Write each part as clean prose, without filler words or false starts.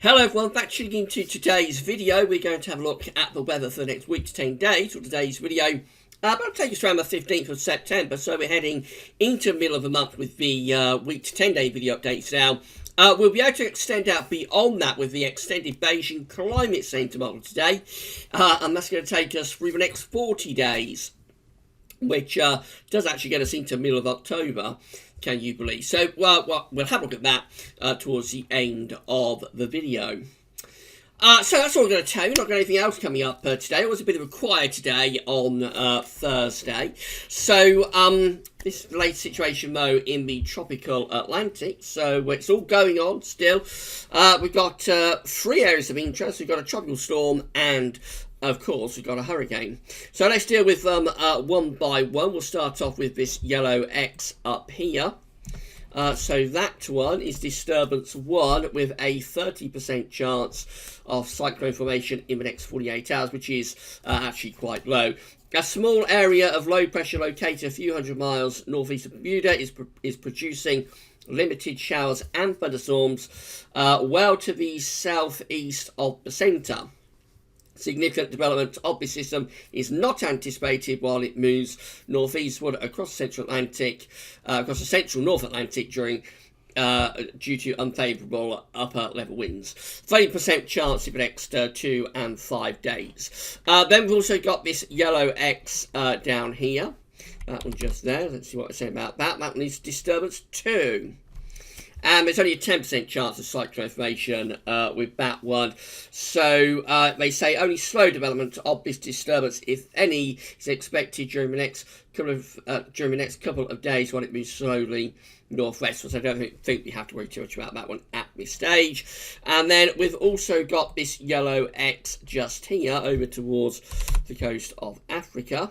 Hello everyone, back tuning into today's video. We're going to have a look at the weather for the next week to 10 days. For today's video, that'll take us around the 15th of September, so we're heading into the middle of the month with the week to 10 day video updates now. We'll be able to extend out beyond that with the extended Beijing climate centre model today, and that's going to take us through the next 40 days, which does actually get us into the middle of October. Can you believe? So, we'll have a look at that towards the end of the video. So that's all I'm going to tell you. Not got anything else coming up today. It was a bit of a quiet day on Thursday. So, this is the latest situation, though, in the tropical Atlantic. So, it's all going on still. We've got 3 areas of interest. We've got a tropical storm and, of course, we've got a hurricane. So let's deal with them one by one. We'll start off with this yellow X up here. So that one is disturbance 1 with a 30% chance of cyclone formation in the next 48 hours, which is actually quite low. A small area of low pressure located a few hundred miles northeast of Bermuda is producing limited showers and thunderstorms well to the southeast of the centre. Significant development of this system is not anticipated while it moves northeastward across the central Atlantic, across the central North Atlantic due to unfavourable upper level winds. 30% chance in the next 2 and 5 days. Then we've also got this yellow X down here. That one just there. Let's see what I say about that. That one is disturbance 2. And there's only a 10% chance of cyclone formation with that one. So they say only slow development of this disturbance, if any, is expected during the next couple of days when it moves slowly northwest. So I don't think we have to worry too much about that one at this stage. And then we've also got this yellow X just here over towards the coast of Africa.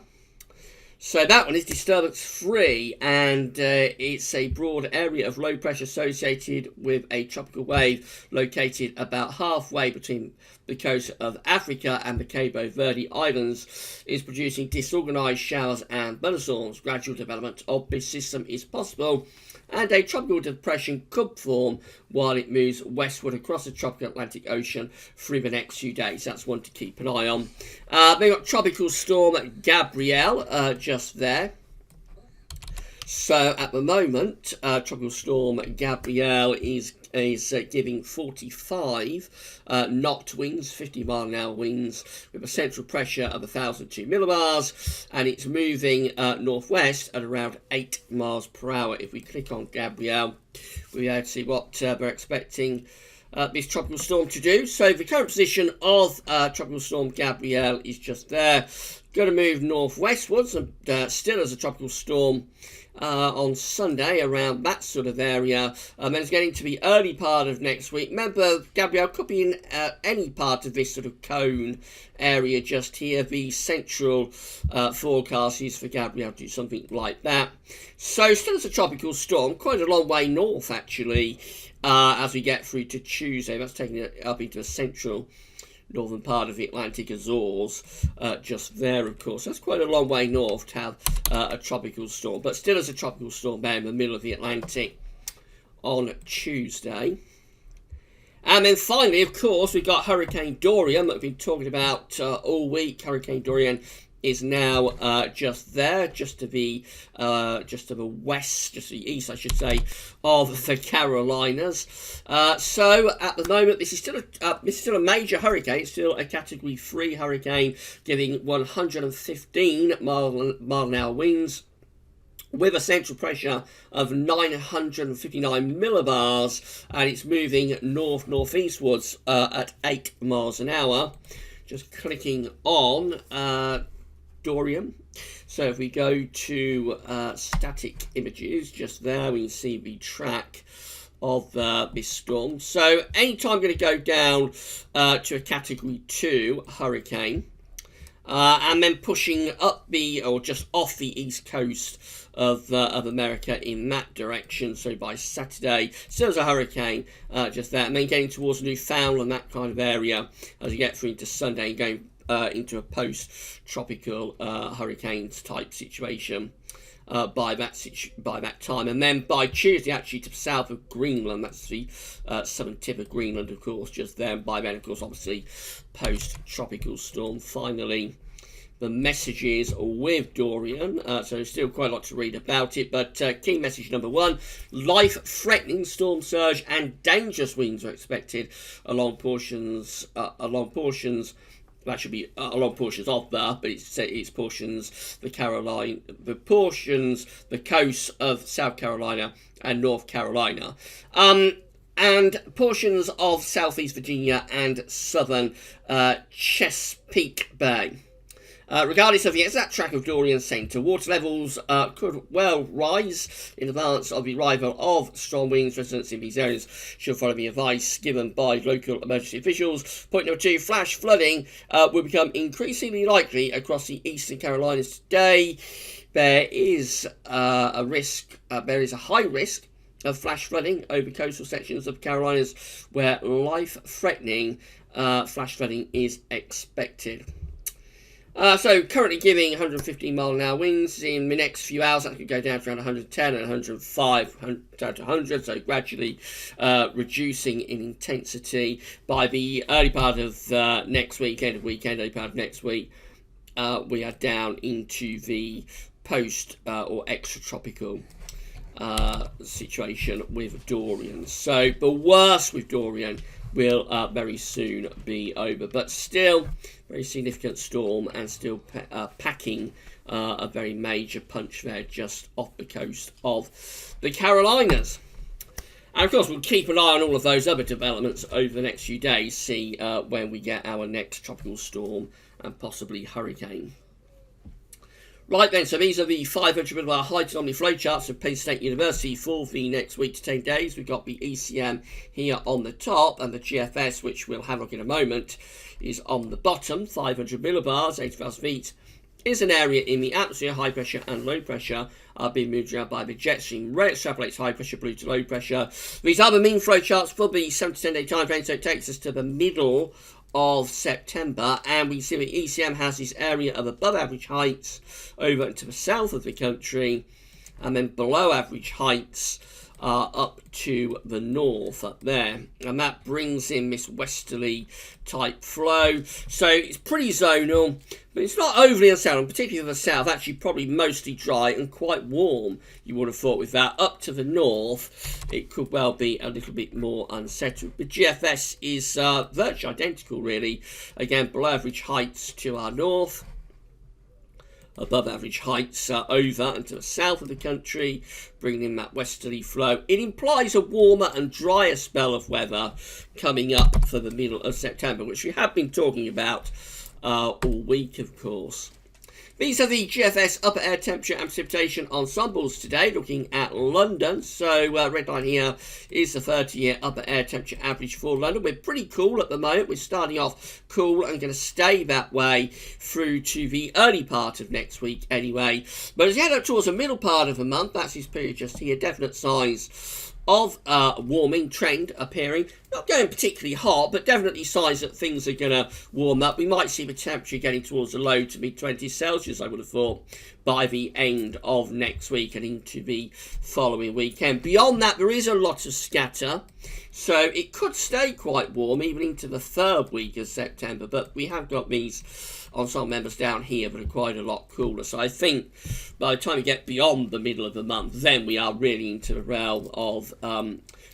So that one is disturbance 3, and it's a broad area of low pressure associated with a tropical wave located about halfway between the coast of Africa and the Cabo Verde Islands, is producing disorganised showers and thunderstorms. Gradual development of this system is possible, and a tropical depression could form while it moves westward across the tropical Atlantic Ocean through the next few days. That's one to keep an eye on. They've got Tropical Storm Gabrielle just there. So at the moment, Tropical Storm Gabrielle is giving 45 knot winds, 50-mile-an-hour winds, with a central pressure of 1,002 millibars, and it's moving northwest at around 8 miles per hour. If we click on Gabrielle, we'll be able to see what they're expecting this tropical storm to do. So the current position of Tropical Storm Gabrielle is just there. Going to move northwestwards, and still as a tropical storm on Sunday around that sort of area, and then it's getting to the early part of next week. Remember, Gabrielle could be in any part of this sort of cone area just here. The central forecast is for Gabrielle to do something like that. So still as a tropical storm, quite a long way north actually, as we get through to Tuesday. That's taking it up into the central northern part of the Atlantic Azores, just there, of course. That's quite a long way north to have a tropical storm, but still as a tropical storm there in the middle of the Atlantic on Tuesday. And then finally, of course, we've got Hurricane Dorian that we've been talking about all week. Hurricane Dorian is now just there, just to the west, just to the east, I should say, of the Carolinas. So at the moment, this is still a major hurricane. It's still a Category 3 hurricane, giving 115 mile-an-hour winds, with a central pressure of 959 millibars, and it's moving northeastwards at 8 miles an hour. Just clicking on Dorian. So if we go to static images, just there we can see the track of this storm. So anytime I'm going to go down to a Category 2 hurricane, and then pushing up or just off the east coast of America in that direction. So by Saturday, still as a hurricane just there, and then getting towards Newfoundland, that kind of area, as you get through into Sunday and going into a post-tropical hurricanes type situation. by that time, and then by Tuesday actually to the south of Greenland. That's the southern tip of Greenland, of course, just there. And by then, of course, obviously post-tropical storm. Finally, the messages with Dorian, so still quite a lot to read about it, but key message number one: life-threatening storm surge and dangerous winds are expected along portions that should be along portions of but it's portions the coast of South Carolina and North Carolina, and portions of Southeast Virginia and southern Chesapeake Bay. Regardless of the exact track of Dorian's centre, water levels could well rise in advance of the arrival of strong winds. Residents in these areas should follow the advice given by local emergency officials. Point number two: flash flooding will become increasingly likely across the eastern Carolinas today. There is a high risk of flash flooding over coastal sections of Carolinas where life-threatening flash flooding is expected. So currently giving 115 mile an hour winds. In the next few hours that could go down to around 110 and 105 down to 100, so gradually reducing in intensity. By the early part of next week, end of weekend, early part of next week, we are down into the post or extratropical situation with Dorian. So the worst with Dorian will very soon be over, but still very significant storm and still packing a very major punch there just off the coast of the Carolinas. And of course we'll keep an eye on all of those other developments over the next few days, see when we get our next tropical storm and possibly hurricane. Right then, so these are the 500 millibar height anomaly flowcharts of Penn State University for the next week to 10 days. We've got the ECM here on the top, and the GFS, which we'll have a look in a moment, is on the bottom. 500 millibars, 80,000 feet, is an area in the atmosphere. High pressure and low pressure are being moved around by the jet stream. Red extrapolates high pressure, blue to low pressure. These are the mean flowcharts for the 7 to 10 day time frame, so it takes us to the middle of September, and we see that ECM has this area of above average heights over into the south of the country, and then below average heights up to the north up there, and that brings in this westerly type flow. So it's pretty zonal, but it's not overly unsettled, particularly the south. Actually probably mostly dry and quite warm, you would have thought. With that up to the north, it could well be a little bit more unsettled. The GFS is virtually identical, really. Again, below average heights to our north, above average heights over and to the south of the country, bringing in that westerly flow. It implies a warmer and drier spell of weather coming up for the middle of September, which we have been talking about all week, of course. These are the GFS upper air temperature and precipitation ensembles today, looking at London. So red line here is the 30-year upper air temperature average for London. We're pretty cool at the moment. We're starting off cool and going to stay that way through to the early part of next week anyway. But as you head up towards the middle part of the month, that's this period just here, definite signs of warming trend appearing. Not going particularly hot, but definitely signs that things are going to warm up. We might see the temperature getting towards the low to mid-20s Celsius, I would have thought, by the end of next week and into the following weekend. Beyond that, there is a lot of scatter, so it could stay quite warm even into the third week of September, but we have got these ensemble members down here that are quite a lot cooler. So I think by the time we get beyond the middle of the month, then we are really into the realm of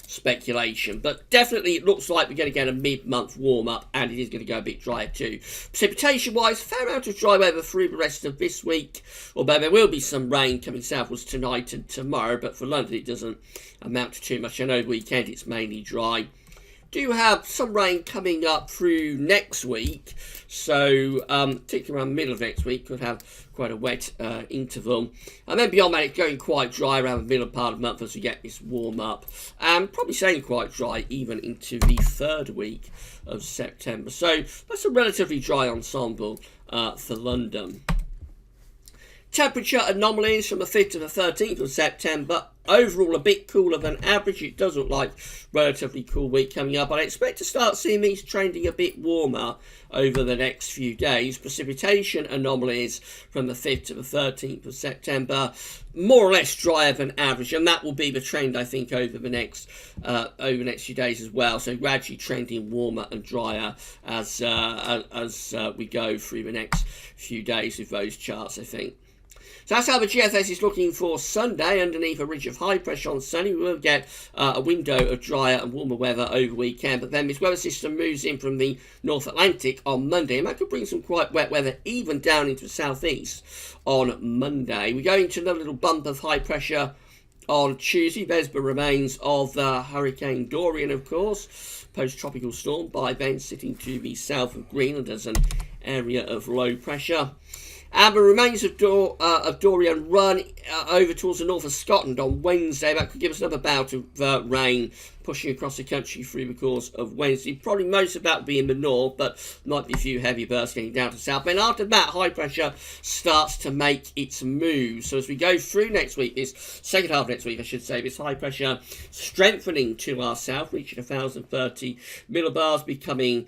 speculation. But definitely it looks like we're going to get a mid-month warm-up, and it is going to go a bit drier too. Precipitation-wise, fair amount of dry weather through the rest of this week, although there will be some rain coming southwards tonight and tomorrow, but for London it doesn't amount to too much. I know the weekend it's mainly dry. Do have some rain coming up through next week, so particularly around the middle of next week could have quite a wet interval, and then beyond that it's going quite dry around the middle part of the month as we get this warm up, and probably staying quite dry even into the third week of September. So that's a relatively dry ensemble for London. Temperature anomalies from the 5th to the 13th of September Overall, a bit cooler than average. It does look like relatively cool week coming up. I expect to start seeing these trending a bit warmer over the next few days. Precipitation anomalies from the 5th to the 13th of September, more or less drier than average, and that will be the trend, I think, over the next few days as well. So gradually trending warmer and drier as we go through the next few days with those charts, I think. So that's how the GFS is looking for Sunday. Underneath a ridge of high pressure on Sunday, we will get a window of drier and warmer weather over the weekend. But then this weather system moves in from the North Atlantic on Monday, and that could bring some quite wet weather even down into the southeast on Monday. We go into another little bump of high pressure on Tuesday. There's the remains of Hurricane Dorian, of course, post-tropical storm by then sitting to the south of Greenland as an area of low pressure. And the remains of Dorian run over towards the north of Scotland on Wednesday. That could give us another bout of rain pushing across the country through the course of Wednesday. Probably most of that will be in the north, but might be a few heavy bursts getting down to south. Then after that, high pressure starts to make its move. So as we go through next week, this second half of next week, I should say, this high pressure strengthening to our south, reaching 1,030 millibars, becoming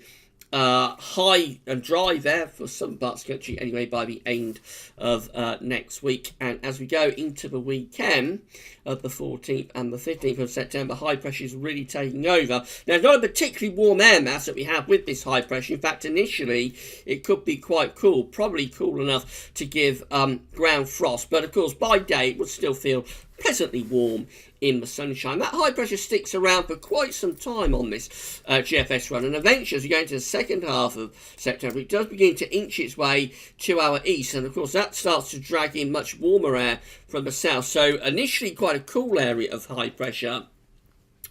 high and dry there for some parts of the country anyway by the end of next week. And as we go into the weekend of the 14th and the 15th of September, high pressure is really taking over. Now, it's not a particularly warm air mass that we have with this high pressure. In fact, initially it could be quite cool, probably cool enough to give ground frost, but of course by day it would still feel pleasantly warm in the sunshine. That high pressure sticks around for quite some time on this GFS run, and eventually as we go into the second half of September, it does begin to inch its way to our east, and of course that starts to drag in much warmer air from the south. So initially quite a cool area of high pressure,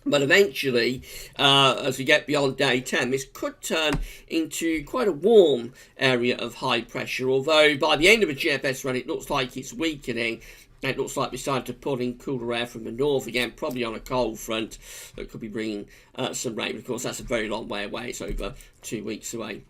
but eventually, as we get beyond day 10, this could turn into quite a warm area of high pressure, although by the end of the GFS run it looks like it's weakening. It looks like we're starting to pull in cooler air from the north again, probably on a cold front that could be bringing some rain. But of course, that's a very long way away. It's over 2 weeks away.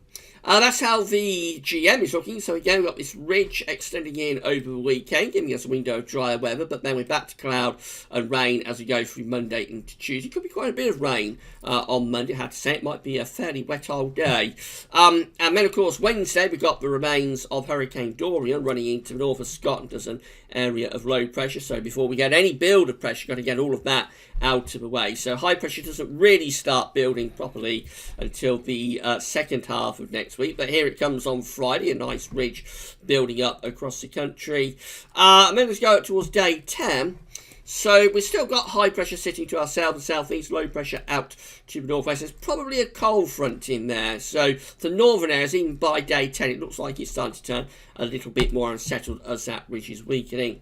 That's how the GM is looking. So again, we've got this ridge extending in over the weekend, giving us a window of drier weather, but then we're back to cloud and rain as we go through Monday into Tuesday. Could be quite a bit of rain on Monday, I have to say. It might be a fairly wet old day. And then, of course, Wednesday, we've got the remains of Hurricane Dorian running into the north of Scotland as an area of low pressure. So before we get any build of pressure, got to get all of that out of the way. So high pressure doesn't really start building properly until the second half of next week, but here it comes on Friday, a nice ridge building up across the country. And then let's go up towards day 10. So we've still got high pressure sitting to our south and southeast, low pressure out to the northwest. There's probably a cold front in there. So the northern areas, even by day 10, it looks like it's starting to turn a little bit more unsettled as that ridge is weakening.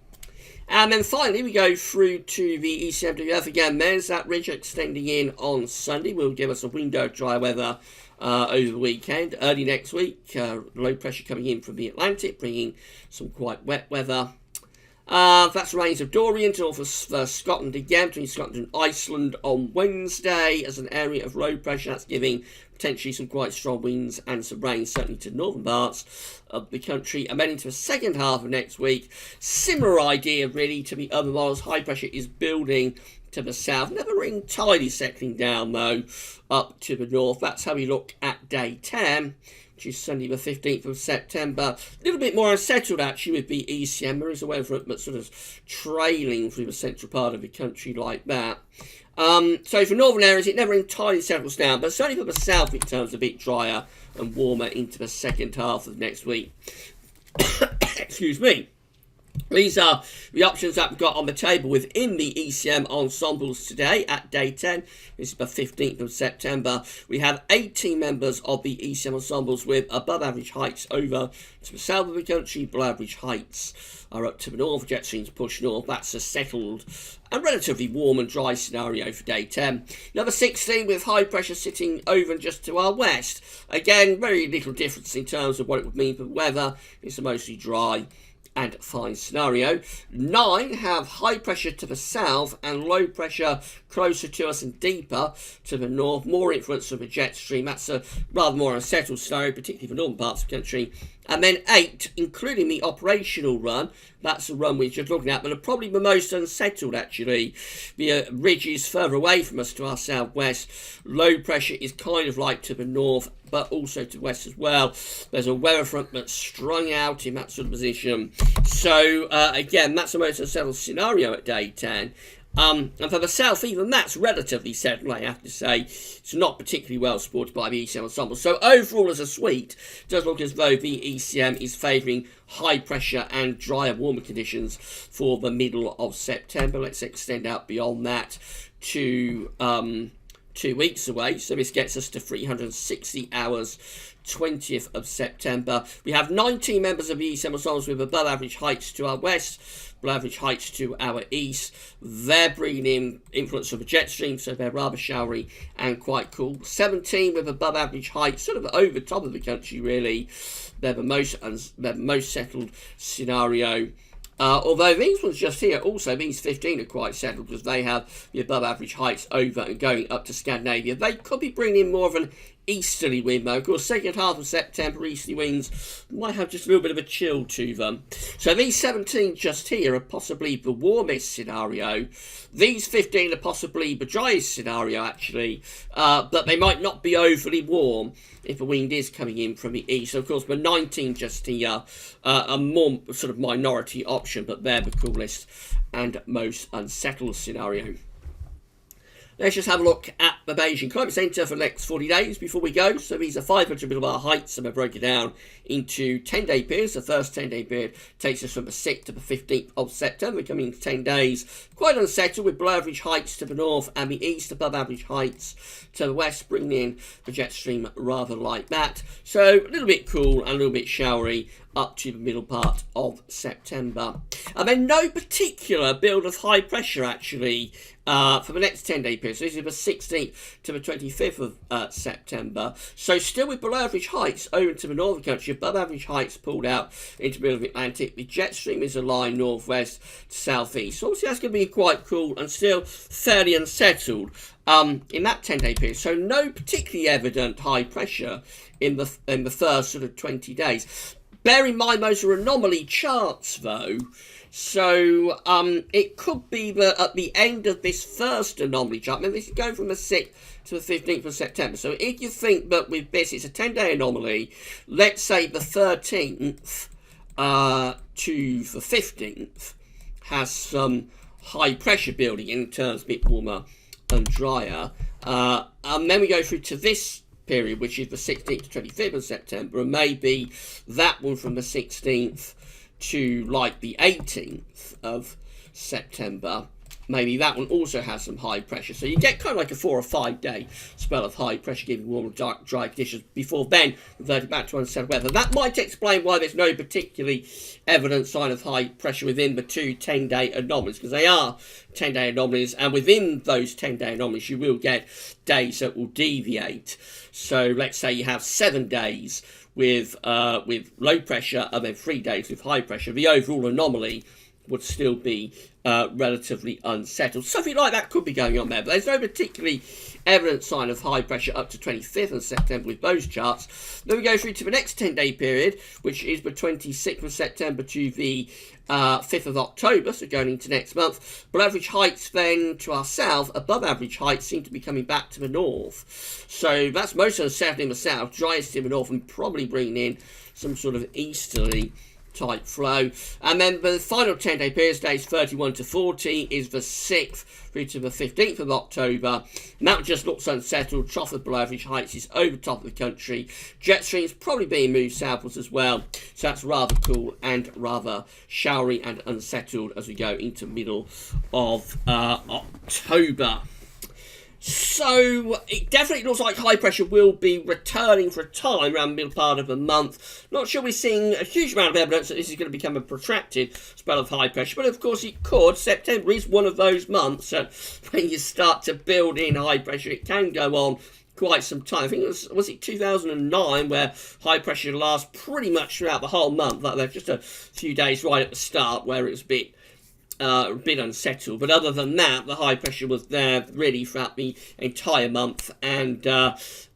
And then finally, we go through to the ECMWF again. There's that ridge extending in on Sunday. Will give us a window of dry weather over the weekend. Early next week, low pressure coming in from the Atlantic, bringing some quite wet weather. That's remains of Dorian to north of Scotland again, between Scotland and Iceland on Wednesday as an area of low pressure. That's giving potentially some quite strong winds and some rain, certainly to northern parts of the country. And then into the second half of next week, similar idea really to the other models. High pressure is building to the south, never entirely settling down though up to the north. That's how we look at day 10, which is Sunday the 15th of September. A little bit more unsettled actually with the ECM. There is a weather front but sort of trailing through the central part of the country like that. So for northern areas it never entirely settles down, but certainly for the south it turns a bit drier and warmer into the second half of next week. Excuse me. These are the options that we've got on the table within the ECM ensembles today at day 10. This is the 15th of September. We have 18 members of the ECM ensembles with above average heights over to the south of the country. Below average heights are up to the north. Jet streams push north. That's a settled and relatively warm and dry scenario for day 10. Number 16 with high pressure sitting over and just to our west. Again, very little difference in terms of what it would mean for weather. It's a mostly dry and fine scenario. 9 have high pressure to the south and low pressure closer to us and deeper to the north. More influence from a jet stream. That's a rather more unsettled scenario, particularly for northern parts of the country. And then 8, including the operational run, that's the run we're just looking at, but are probably the most unsettled actually. The ridge is further away from us to our southwest. Low pressure is kind of like to the north, but also to the west as well. There's a weather front that's strung out in that sort of position. So again, that's the most unsettled scenario at day 10. And for the south, even that's relatively settled, I have to say. It's not particularly well supported by the ECM ensemble. So overall, as a suite, it does look as though the ECM is favouring high pressure and drier, warmer conditions for the middle of September. Let's extend out beyond that to 2 weeks away. So this gets us to 360 hours, 20th of September. We have 19 members of the ECM ensembles with above average heights to our west, below average heights to our east. They're bringing in influence of a jet stream, so they're rather showery and quite cool. 17 with above average heights, sort of over top of the country really. They're the most settled scenario. Although these ones just here, also these 15 are quite settled because they have the above average heights over and going up to Scandinavia. They could be bringing in more of an easterly wind though. Of course, second half of September, easterly winds might have just a little bit of a chill to them. So these 17 just here are possibly the warmest scenario. These 15 are possibly the driest scenario actually, but they might not be overly warm if the wind is coming in from the east. So of course, the 19 just here are more sort of minority option, but they're the coolest and most unsettled scenario. Let's just have a look at the Beijing Climate Centre for the next 40 days before we go. So these are 500 millibar heights, and they're broken down into 10-day periods. The first 10-day period takes us from the 6th to the 15th of September, coming into 10 days. Quite unsettled with below average heights to the north and the east, above average heights to the west, bringing in the jet stream rather like that. So a little bit cool and a little bit showery up to the middle part of September. And then no particular build of high pressure actually for the next 10-day period. So this is the 16th to the 25th of September. So still with below average heights over to the northern country, above average heights pulled out into the middle of the Atlantic. The jet stream is aligned northwest to southeast. So obviously that's going to be quite cool and still fairly unsettled in that 10-day period. So no particularly evident high pressure in the first sort of 20 days. Bear in mind those are anomaly charts though, so it could be that at the end of this first anomaly chart, I mean this is going from the 6th to the 15th of September, so if you think that with this it's a 10-day anomaly, let's say the 13th to the 15th has some high pressure building in terms a bit warmer and drier, and then we go through to this period, which is the 16th to 25th of September, and maybe that one from the 16th to like the 18th of September, maybe that one also has some high pressure. So you get kind of like a 4 or 5 day spell of high pressure, giving warm and dry conditions before then reverting back to unsettled weather. That might explain why there's no particularly evident sign of high pressure within the two 10-day anomalies, because they are 10-day anomalies, and within those 10-day anomalies you will get days that will deviate. So let's say you have 7 days with low pressure and then 3 days with high pressure. The overall anomaly would still be relatively unsettled. Something like that could be going on there, but there's no particularly evident sign of high pressure up to 25th of September with those charts. Then we go through to the next 10-day period, which is the 26th of September to the 5th of October, so going into next month. Below average heights then to our south, above average heights seem to be coming back to the north. So that's most unsettled in the south, driest in the north, and probably bringing in some sort of easterly type flow. And then the final 10-day period, days 31 to 40, is the 6th through to the 15th of October. And that just looks unsettled. Trough of below average heights is over top of the country. Jet streams probably being moved southwards as well. So that's rather cool and rather showery and unsettled as we go into middle of October. So it definitely looks like high pressure will be returning for a time around the middle part of the month. Not sure we're seeing a huge amount of evidence that this is going to become a protracted spell of high pressure, but of course it could. September is one of those months when you start to build in high pressure. It can go on quite some time. I think it was it 2009 where high pressure lasts pretty much throughout the whole month. Like there's just a few days right at the start where it was a bit a bit unsettled, but other than that, the high pressure was there really throughout the entire month, and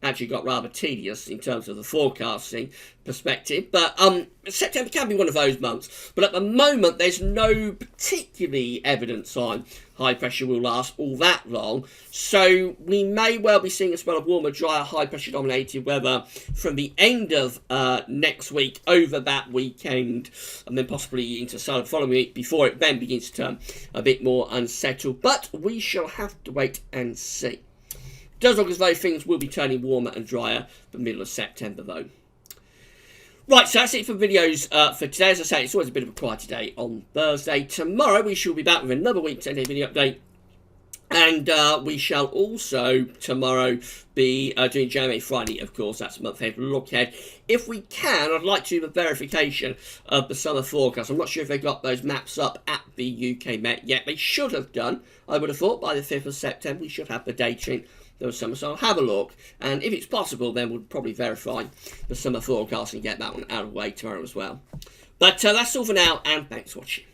actually got rather tedious in terms of the forecasting perspective. But September can be one of those months, but at the moment there's no particularly evidence on high pressure will last all that long, so we may well be seeing a spell of warmer, drier, high pressure dominated weather from the end of next week over that weekend, and then possibly into the following week before it then begins to turn a bit more unsettled. But we shall have to wait and see. It does look as though things will be turning warmer and drier for the middle of September though. Right, so that's it for videos for today. As I say, it's always a bit of a quieter day on Thursday. Tomorrow we shall be back with another Week 10 Day video update. And we shall also tomorrow be doing January Friday, of course. That's a month ahead look ahead. If we can, I'd like to do the verification of the summer forecast. I'm not sure if they've got those maps up at the UK Met yet. They should have done. I would have thought by the 5th of September we should have the data in the summer. So I'll have a look. And if it's possible, then we'll probably verify the summer forecast and get that one out of the way tomorrow as well. But that's all for now, and thanks for watching.